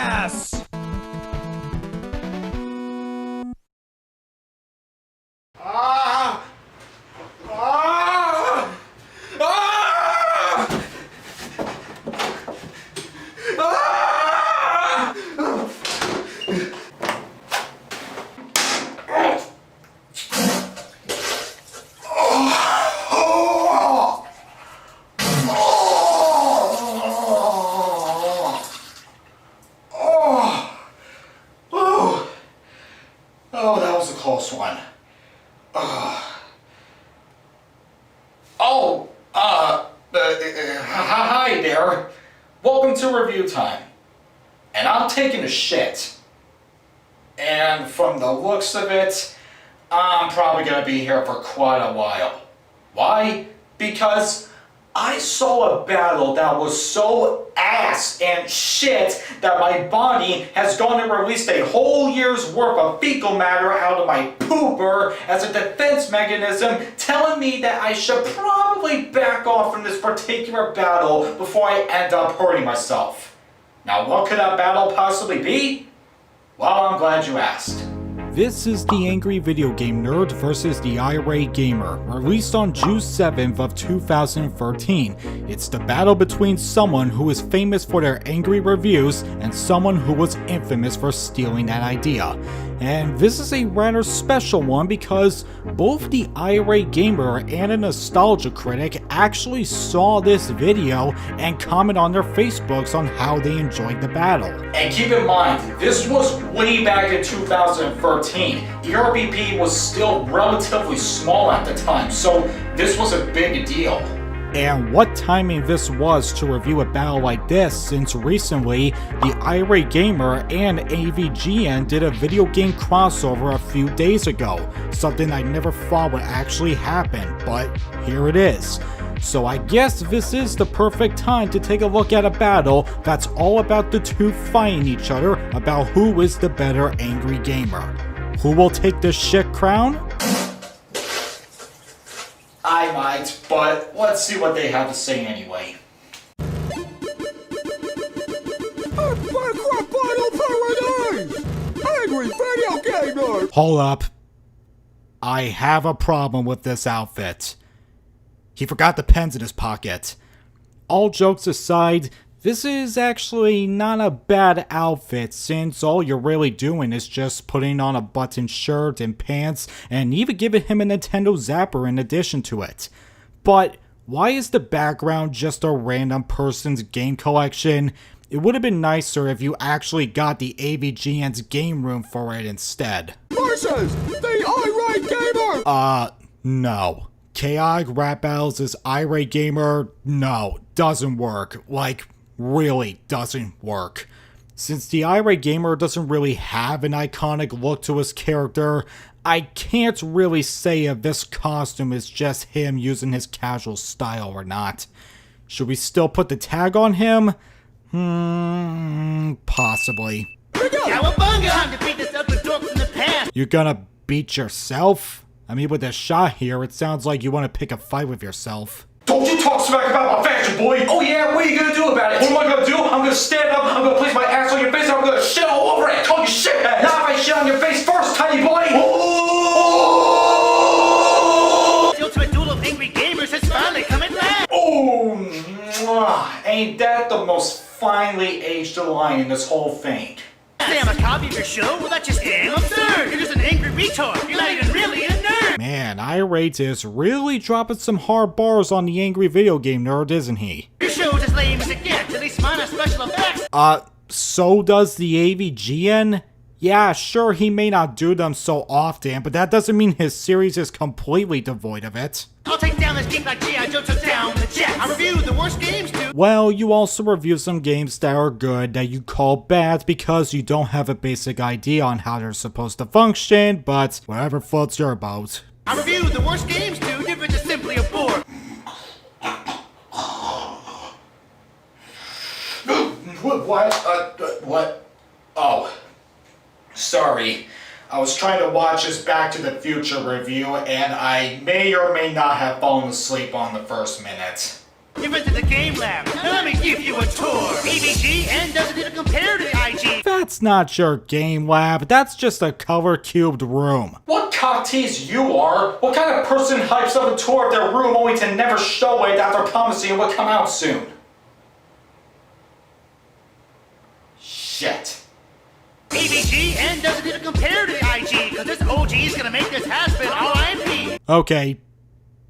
ass! Oh, that was a close one. Hi there. Welcome to review time. And I'm taking a shit. And from the looks of it, I'm probably going to be here for quite a while. Why? Because I saw a battle that was so ass and shit that my body has gone and released a whole year's worth of fecal matter out of my pooper as a defense mechanism, telling me that I should probably back off from this particular battle before I end up hurting myself. Now, what could that battle possibly be? Well, I'm glad you asked. This is the Angry Video Game Nerd versus the Irate Gamer, released on June 7th of 2013. It's the battle between someone who is famous for their angry reviews and someone who was infamous for stealing that idea. And this is a rather special one because both the Irate Gamer and a Nostalgia Critic actually saw this video and comment on their Facebooks on how they enjoyed the battle. And keep in mind, this was way back in 2013. ERBP was still relatively small at the time, so this was a big deal. And what timing this was to review a battle like this, since recently the Irate Gamer and AVGN did a video game crossover a few days ago, something I never thought would actually happen, but here it is. So I guess this is the perfect time to take a look at a battle that's all about the two fighting each other about who is the better angry gamer. Who will take the shit crown? I might, but let's see what they have to say anyway. Angry video game nerd! Hold up. I have a problem with this outfit. He forgot the pens in his pocket. All jokes aside, this is actually not a bad outfit, since all you're really doing is just putting on a button shirt and pants and even giving him a Nintendo Zapper in addition to it. But why is the background just a random person's game collection? It would have been nicer if you actually got the AVGN's game room for it instead. Versus the Irate Gamer! No. Chaotic Rap Battles is Irate Gamer? No, doesn't work. Like, really doesn't work. Since the Irate Gamer doesn't really have an iconic look to his character, I can't really say if this costume is just him using his casual style or not. Should we still put the tag on him? Possibly. Cowabunga! Time to beat this ugly dork from the past! You're gonna beat yourself? I mean, with this shot here, it sounds like you want to pick a fight with yourself. Don't you talk smack about my fashion, boy! Oh yeah, what are you gonna do about it? What am I gonna do? I'm gonna stand up, I'm gonna place my ass on your face, and I'm gonna shit all over it! Call you shithead! Now if I shit on your face first, tiny boy! Oh! The ultimate duel of angry gamers has finally come at last! Oh, ain't that the most finely aged line in this whole thing? Say I'm a copy of your show? Well, that's just damn absurd! You're just an angry retard! You're not even really a nerd! Man, Irate is really dropping some hard bars on the Angry Video Game Nerd, isn't he? Your show's as lame as it gets, at least mine has special effects! So does the AVGN? Yeah, sure, he may not do them so often, but that doesn't mean his series is completely devoid of it. I'll take down this geek like G.I. Joe took down the Jets! I review the worst games too! Well, you also review some games that are good that you call bad because you don't have a basic idea on how they're supposed to function, but whatever floats your boat. I review the worst games too, different is simply a bore! What? Oh. Sorry. I was trying to watch this Back to the Future review, and I may or may not have fallen asleep on the first minute. You've been to the game lab. Now let me give you a tour. AVGN doesn't even compare to the IG That's not your game lab, that's just a color-cubed room. What cock tease you are? What kind of person hypes up a tour of their room only to never show it after promising it would come out soon? Shit. AVGN doesn't even compare to the IG, because this OG is gonna make this has-been RIP. Okay,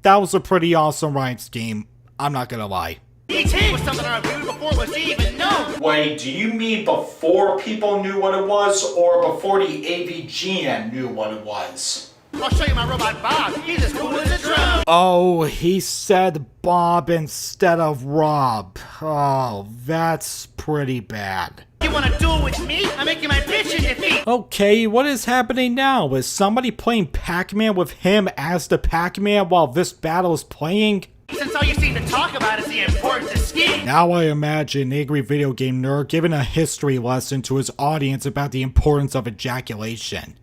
that was a pretty awesome rhyme scheme, I'm not gonna lie. ET was something I reviewed before it was even known. Wait, do you mean before people knew what it was, or before the AVGN knew what it was? I'll show you my robot Bob. He's as cool as a drum. Oh, he said Bob instead of Rob. Oh, that's pretty bad. You wanna duel with me? I'm making my pitch in defeat. Okay, what is happening now? Is somebody playing Pac-Man with him as the Pac-Man while this battle is playing? Since all you seem to talk about is the importance of skiing. Now I imagine an angry video game nerd giving a history lesson to his audience about the importance of ejaculation.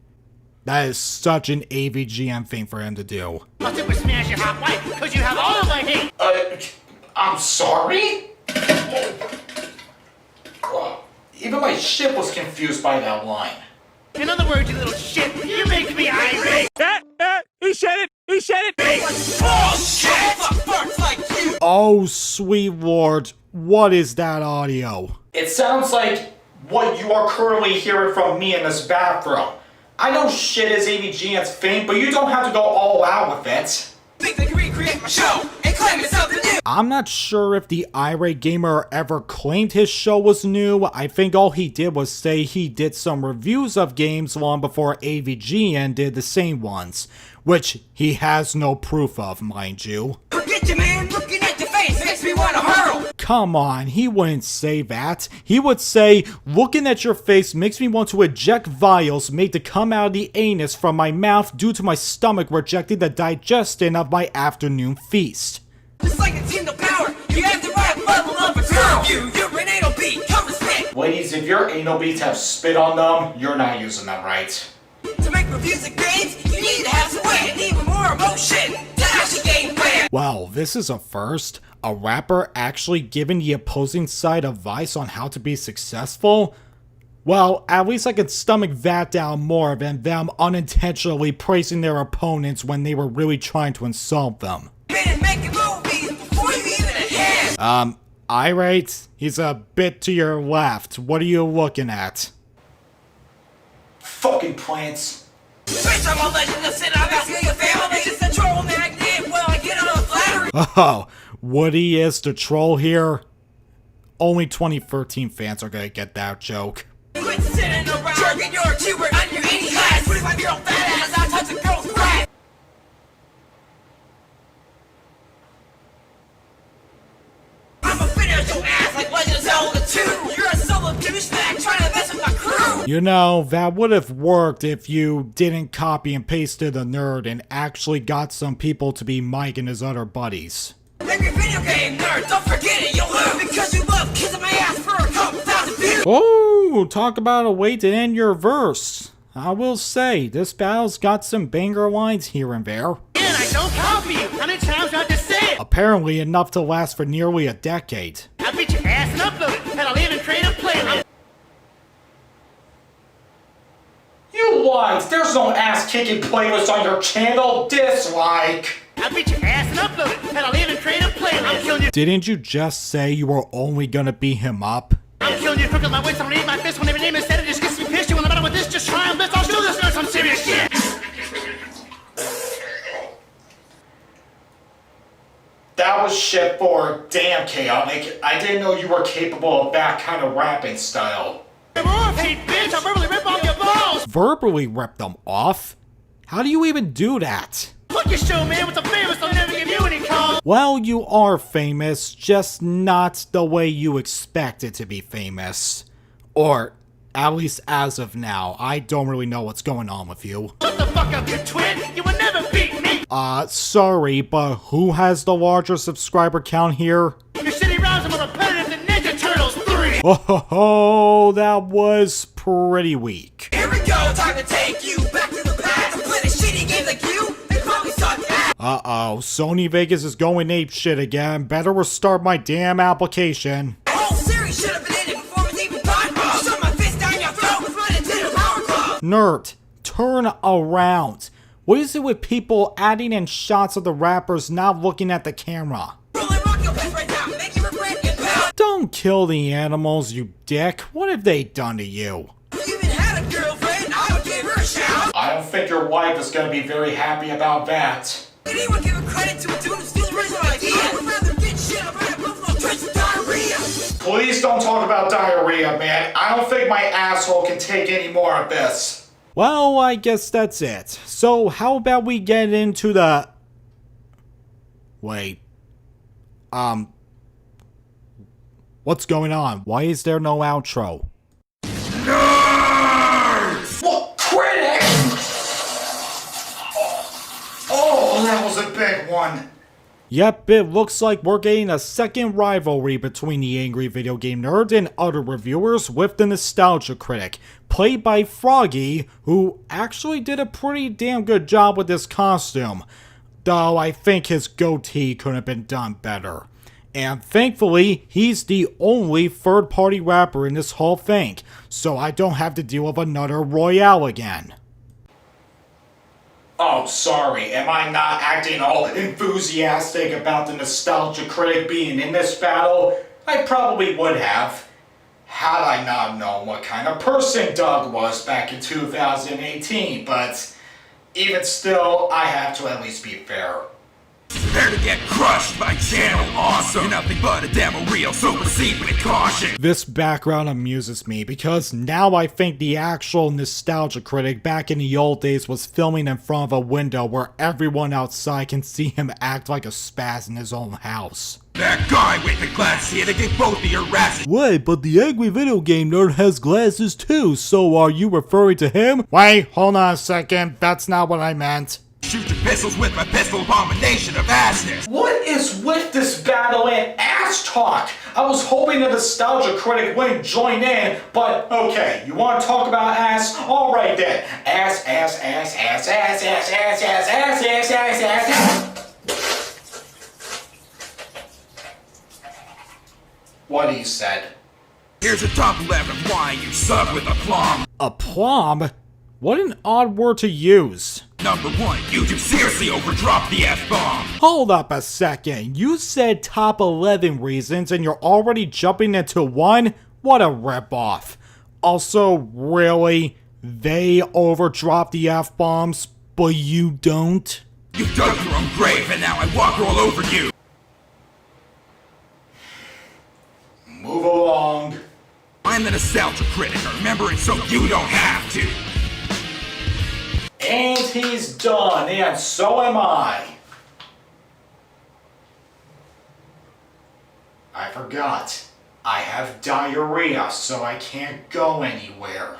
That is such an AVGN thing for him to do. I'll super smash your hot wife, because you have all of my hate. I'm sorry? Even my ship was confused by that line. In other words, you little shit, you make me irate. He said it! He said it! Oh, sweet lord, what is that audio? It sounds like what you are currently hearing from me in this bathroom. I know shit is AVGN's thing, but you don't have to go all out with it. Think they can recreate my show and claim it's something new. I'm not sure if the Irate gamer ever claimed his show was new. I think all he did was say he did some reviews of games long before AVGN did the same ones, which he has no proof of, mind you. Forget you, man. Looking at your face makes me want to hurl. Come on, he wouldn't say that. He would say, looking at your face makes me want to eject vials made to come out of the anus from my mouth due to my stomach rejecting the digestion of my afternoon feast. It's like a team of power. You have the right level of a girl. You're an anal beat. Come respect. Ladies, if your anal beats have spit on them, you're not using them right. To make reviews of games, you need to have some weight and even more emotion. Dash the game fan. Wow, this is a first. A rapper actually giving the opposing side advice on how to be successful? Well, at least I could stomach that down more than them unintentionally praising their opponents when they were really trying to insult them. Man, making movies before you even ahead. Irate, he's a bit to your left. What are you looking at? Fucking plants. Switch on my legend of sin. I'm asking your family. Just a troll magnet. Well, I get on the flattery. Oh, Woody is the troll here? Only 2013 fans are gonna get that joke. Quit sitting around. Jerking your tuber on your 80 class. 25-year-old fat ass. I touch a girl's breast. I'ma finish your ass like Legend of Zelda 2. You're a solo douchebag trying to mess with my crew. You know, that would have worked if you didn't copy and pasted a nerd and actually got some people to be Mike and his other buddies. Angry video game nerd, don't forget it, you'll lose. Because you love kissing my ass for a couple thousand views. Oh, talk about a way to end your verse. I will say, this battle's got some banger lines here and there. And I don't copy you. How many times do I have to say it? Apparently enough to last for nearly a decade. I beat your ass and upload it, and I'll even create a playlist. You lied! There's no ass-kicking playlist on your channel! Dislike! I beat your ass and upload it, and I'll even create a playlist. I'm killing you. Didn't you just say you were only gonna beat him up? I'm killing you quick with my waist. I'm gonna eat my fist when every name is said. It just gets me pissed. You wanna battle with this? Just try and list. I'll show this nerd some serious shit. That was shit for damn chaotic. I didn't know you were capable of that kind of rapping style. Hey, bitch, I'll verbally rip off your balls. Verbally rip them off? How do you even do that? Fuck your show, man. What's a famous? I'll never give you any calls. Well, you are famous, just not the way you expect it to be famous. Or, at least as of now, I don't really know what's going on with you. Shut the fuck up, you twin. You will never beat me. Sorry, but who has the larger subscriber count here? Your shitty rounds are more repetitive than Ninja Turtles 3. Oh, that was pretty weak. Here we go, time to take you back to the past. I'm playing shitty games like you. They probably suck ass. Uh-oh, Sony Vegas is going apeshit again. Better restart my damn application. The whole series should have been ended before it was even done. Shove my fist down your throat. Nerd, turn around. What is it with people adding in shots of the rappers not looking at the camera? Don't kill the animals, you dick. What have they done to you? I don't think your wife is gonna be very happy about that. Please don't talk about diarrhea, man. I don't think my asshole can take any more of this. Well, I guess that's it. So how about we get into the... Wait. What's going on? Why is there no outro? What? Critic? Oh, that was a big one. Yep, it looks like we're getting a second rivalry between the angry video game nerd and other reviewers with the nostalgia critic, played by Froggy, who actually did a pretty damn good job with this costume, though I think his goatee could have been done better. And thankfully, he's the only third-party rapper in this whole thing, so I don't have to deal with another Royale again. Oh, sorry. Am I not acting all enthusiastic about the nostalgia critic being in this battle? I probably would have, had I not known what kind of person Doug was back in 2018, but even still, I have to at least be fair. Prepare to get crushed by channel awesome. You're nothing but a demo reel, so proceed with caution. This background amuses me because now I think the actual nostalgia critic back in the old days was filming in front of a window where everyone outside can see him act like a spaz in his own house. That guy with the glasses here to get both of your asses. Wait, but the angry video game nerd has glasses too, so are you referring to him? Wait, hold on a second, that's not what I meant. Shoot your pistols with my pistol abomination of assness. What is with this battle and ass talk? I was hoping the nostalgia critic wouldn't join in, but okay, you want to talk about ass? Alright then. Ass, ass, ass, ass, ass, ass, ass, ass, ass, ass, ass, ass, ass. What he said. Here's a top 11 of why you suck with aplomb. Aplomb? What an odd word to use. Number 1, you do seriously overdrop the F-bomb. Hold up a second, you said top 11 reasons and you're already jumping into one? What a ripoff. Also, really? They overdrop the F-bombs, but you don't? You dug your own grave and now I walk all over you. Move along. I'm the nostalgia critic, remember it so you don't have to. And he's done, and so am I. I forgot. I have diarrhea, so I can't go anywhere.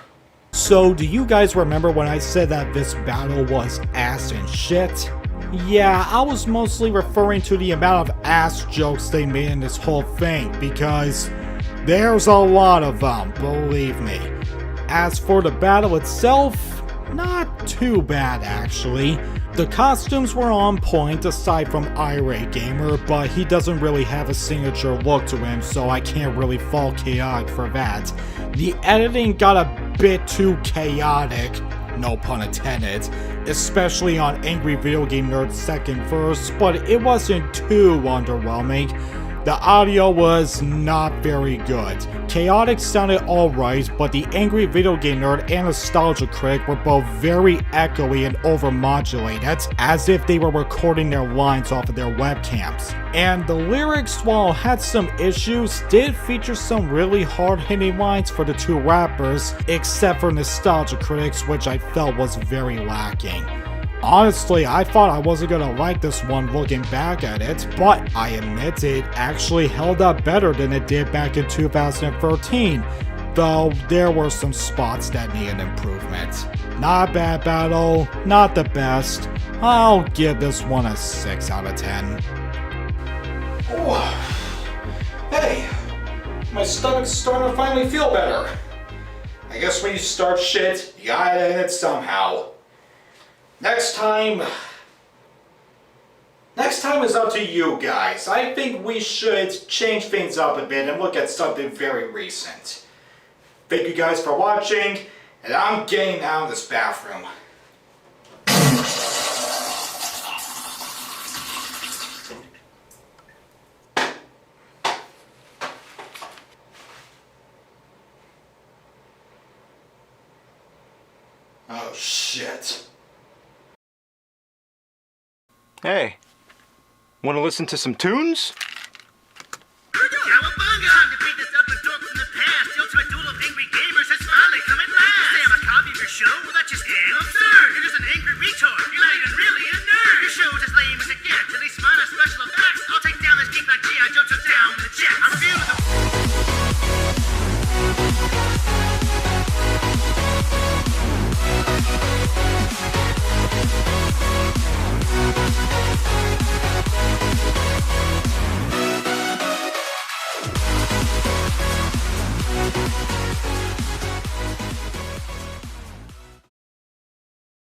So, do you guys remember when I said that this battle was ass and shit? Yeah, I was mostly referring to the amount of ass jokes they made in this whole thing, because there's a lot of them, believe me. As for the battle itself, not too bad actually. The costumes were on point aside from Irate Gamer, but he doesn't really have a signature look to him, so I can't really fault Chaotic for that. The editing got a bit too chaotic, no pun intended, especially on Angry Video Game Nerd's second verse, but it wasn't too underwhelming. The audio was not very good. Chaotic sounded alright, but the Angry Video Game Nerd and Nostalgia Critic were both very echoey and overmodulated, as if they were recording their lines off of their webcams. And the lyrics, while had some issues, did feature some really hard-hitting lines for the two rappers, except for Nostalgia Critics, which I felt was very lacking. Honestly, I thought I wasn't gonna like this one looking back at it, but I admit it actually held up better than it did back in 2013, though there were some spots that needed improvement. Not a bad battle, not the best. I'll give this one a 6 out of 10. Ooh. Hey, my stomach's starting to finally feel better. I guess when you start shit, you gotta end it somehow. Next time is up to you guys. I think we should change things up a bit and look at something very recent. Thank you guys for watching, And I'm getting out of this bathroom. Oh shit. Hey, want to listen to some tunes? Cowabunga! Time to beat this ugly dork from the past. The ultimate duel of angry gamers has finally come at last. You say I'm a copy of your show? Well, that's just damn absurd. You're just an angry retard. You're not even really a nerd. Your show's as lame as it gets. At least mine has special effects. I'll take down this geek like G.I. Joe took down the Jets. I refuse the...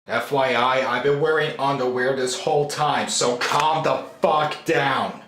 FYI, I've been wearing underwear this whole time, so calm the fuck down.